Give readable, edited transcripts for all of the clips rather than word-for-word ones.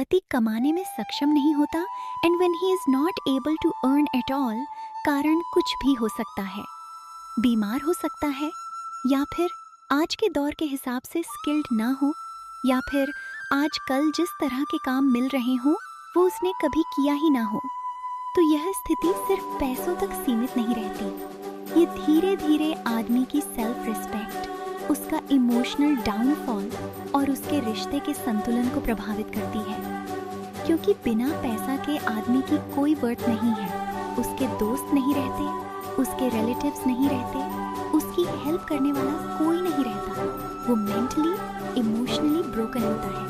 पति कमाने में सक्षम नहीं होता and when he is not able to earn at all, कारण कुछ भी हो सकता है। बीमार हो सकता है, या फिर आज के दौर के हिसाब से स्किल्ड ना हो, या फिर आजकल जिस तरह के काम मिल रहे हों वो उसने कभी किया ही ना हो। तो यह स्थिति सिर्फ पैसों तक सीमित नहीं रहती, ये धीरे धीरे आदमी की सेल्फ रिस्पेक्ट, उसका इमोशनल डाउनफॉल और उसके रिश्ते के संतुलन को प्रभावित करती है। क्योंकि बिना पैसा के आदमी की कोई वर्थ नहीं है, उसके दोस्त नहीं रहते, उसके रिलेटिव्स नहीं रहते, उसकी हेल्प करने वाला कोई नहीं रहता। वो मेंटली इमोशनली ब्रोकन होता है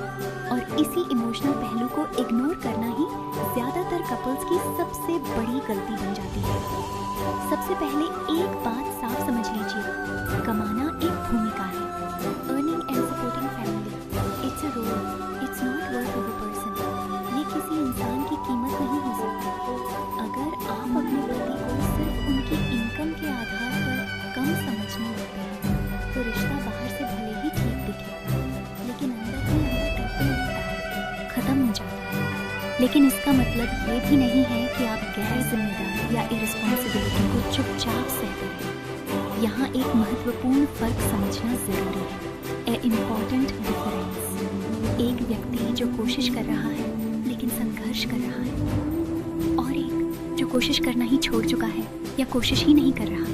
और इसी इमोशनल पहलू को इग्नोर करना ही ज्यादातर कपल्स की सबसे बड़ी गलती बन जाती है। सबसे पहले एक बात साफ समझ लीजिए, कमाना एक भूमिका है। Earning and supporting family, it's a role, it's not worth of a person. ये किसी इंसान की कीमत नहीं हो सकती। अगर आप अपने पति को सिर्फ उनकी इनकम के आधार पर कम समझने लगते हैं तो रिश्ता बाहर से भले ही ठीक दिखे, लेकिन अंदर ही अंदर टूटने लगता है, खत्म हो जाता है। लेकिन इसका मतलब ये भी नहीं है कि आप गैर जिम्मेदार या इरिस्पॉन्सिबिलिटी को चुपचाप सहते हैं। यहाँ एक महत्वपूर्ण फर्क समझना जरूरी है, ए इम्पॉर्टेंट डिफरेंस। एक व्यक्ति जो कोशिश कर रहा है लेकिन संघर्ष कर रहा है, और एक जो कोशिश करना ही छोड़ चुका है या कोशिश ही नहीं कर रहा।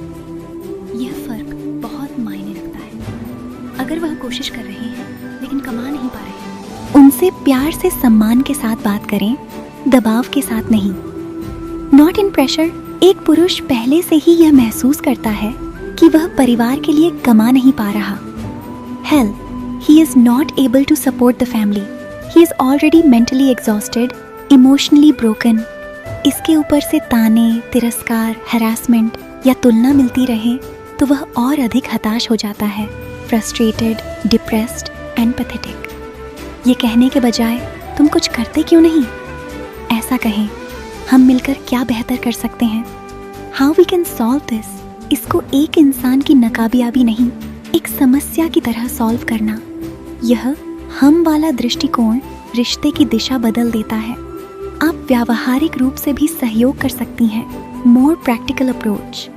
यह फर्क बहुत मायने रखता है। अगर वह कोशिश कर रहे हैं लेकिन कमा नहीं पा रहे, उनसे प्यार से सम्मान के साथ बात करें, दबाव के साथ नहीं। Not in pressure. एक पुरुष पहले से ही यह महसूस करता है कि वह परिवार के लिए कमा नहीं पा रहा। Hell, he is not able to support the family. He is already mentally exhausted, emotionally broken. इसके ऊपर से ताने, तिरस्कार, harassment या तुलना मिलती रहे तो वह और अधिक हताश हो जाता है, frustrated, depressed and pathetic. ये कहने के बजाय तुम कुछ करते क्यों नहीं, ऐसा कहें, हम मिलकर क्या बेहतर कर सकते हैं, How we can solve this. इसको एक इंसान की नाकामयाबी नहीं, एक समस्या की तरह सॉल्व करना। यह हम वाला दृष्टिकोण रिश्ते की दिशा बदल देता है। आप व्यावहारिक रूप से भी सहयोग कर सकती हैं, मोर प्रैक्टिकल अप्रोच।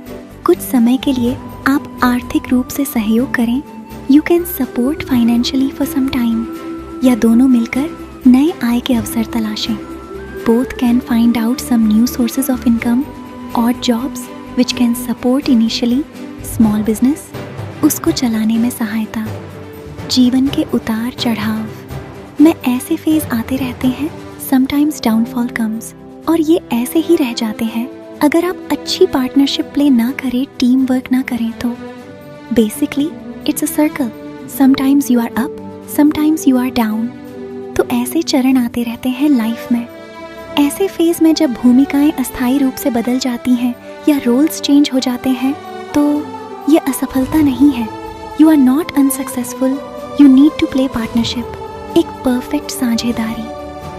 कुछ समय के लिए आप आर्थिक रूप से सहयोग करें, you can support financially for some time, या दोनों मिलकर नए आय के अवसर तलाशें। Both can find out some new sources of income और jobs which can support initially small business, उसको चलाने में सहायता। जीवन के उतार चढ़ाव में ऐसे फेज आते रहते हैं, समटाइम्स डाउनफॉल कम्स, और ये ऐसे ही रह जाते हैं अगर आप अच्छी पार्टनरशिप प्ले ना करें, टीम वर्क ना करें तो। Basically it's a circle, sometimes you are up, sometimes you are down. तो ऐसे चरण आते रहते हैं लाइफ में। ऐसे फेज में जब भूमिकाएं अस्थायी रूप से बदल जाती हैं या रोल्स चेंज हो जाते हैं तो ये असफलता नहीं है। You are not unsuccessful, you need to play partnership, एक परफेक्ट साझेदारी।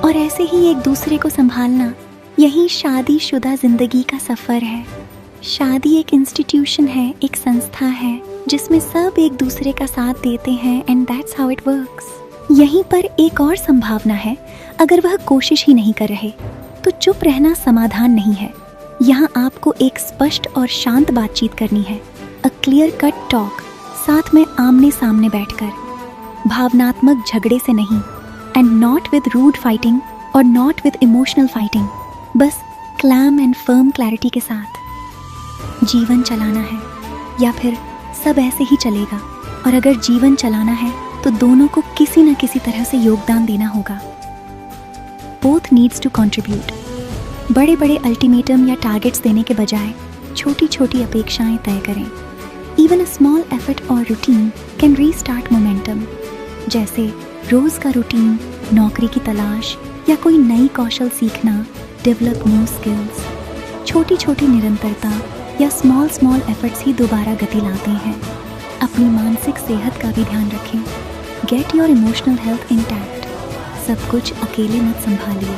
और ऐसे ही एक दूसरे को संभालना, यही शादीशुदा जिंदगी का सफर है। शादी एक इंस्टीट्यूशन है, एक संस्था है जिसमें सब एक दूसरे का साथ देते हैं, and that's how it works. यहीं पर एक और संभावना है, अगर वह कोशिश ही नहीं कर रहे तो चुप रहना समाधान नहीं है। यहाँ आपको एक स्पष्ट और शांत बातचीत करनी है, अ क्लियर कट टॉक, साथ में आमने सामने बैठकर, भावनात्मक झगड़े से नहीं, and not with rude fighting और नॉट विद इमोशनल फाइटिंग, बस क्लैम एंड फर्म क्लैरिटी के साथ। जीवन चलाना है या फिर सब ऐसे ही चलेगा, और अगर जीवन चलाना है तो दोनों को किसी न किसी तरह से योगदान देना होगा। Both needs to contribute. बड़े बड़े अल्टीमेटम या टारगेट्स देने के बजाय छोटी छोटी अपेक्षाएं तय करें। इवन अ स्मॉल एफर्ट और रूटीन कैन रीस्टार्ट मोमेंटम, जैसे रोज का रूटीन, नौकरी की तलाश या कोई नई कौशल सीखना, डेवलप न्यू स्किल्स। छोटी छोटी निरंतरता या स्मॉल एफर्ट्स ही दोबारा गति लाते हैं। अपनी मानसिक सेहत का भी ध्यान रखें। Get your emotional health intact. सब कुछ अकेले मत संभालिए।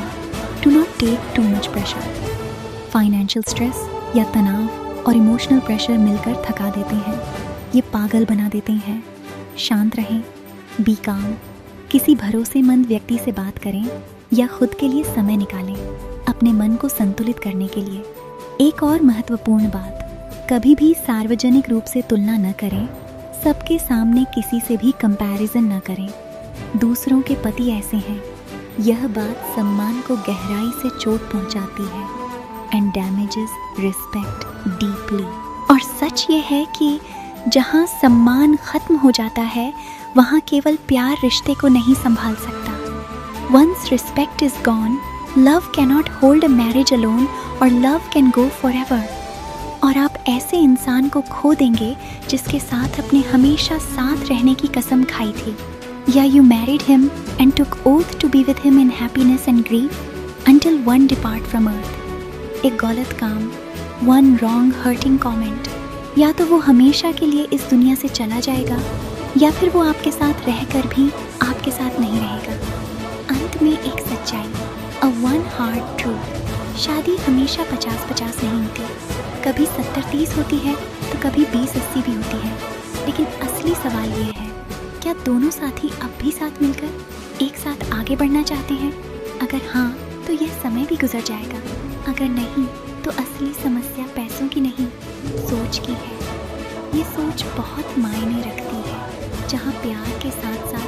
Do not take too much pressure. Financial stress या तनाव और इमोशनल प्रेशर मिलकर थका देते हैं, ये पागल बना देते हैं। शांत रहें, बी काम। किसी भरोसेमंद व्यक्ति से बात करें, या खुद के लिए समय निकालें, अपने मन को संतुलित करने के लिए। एक और महत्वपूर्ण बात, कभी भी सार्वजनिक रूप से तुलना न करें, सबके सामने किसी से भी कंपैरिजन न करें। दूसरों के पति ऐसे हैं, यह बात सम्मान को गहराई से चोट पहुंचाती है एंड डैमेजेस रिस्पेक्ट डीपली। और सच ये है कि जहां सम्मान खत्म हो जाता है, वहां केवल प्यार रिश्ते को नहीं संभाल सकता। Once respect is gone, love cannot hold a marriage alone और love can go forever। और आप ऐसे इंसान को खो देंगे जिसके साथ अपने हमेशा साथ रहने की कसम खाई थी। या you married him and took oath to be with him in happiness and grief until one depart from earth। एक गलत काम, one wrong hurting comment, या तो वो हमेशा के लिए इस दुनिया से चला जाएगा, या फिर वो आपके साथ रहकर भी आपके साथ नहीं रहेगा। अंत में एक सच्चाई, a one hard truth, शादी हमेशा 50-50 नहीं होती, कभी 70-30 होती है तो कभी 20-80 भी होती है। लेकिन असली सवाल ये है, क्या दोनों साथी अब भी साथ मिलकर एक साथ आगे बढ़ना चाहते हैं? अगर हाँ, तो यह समय भी गुजर जाएगा। अगर नहीं, तो असली समस्या पैसों की नहीं, सोच की है। ये सोच बहुत मायने रखती है। जहाँ प्यार के साथ साथ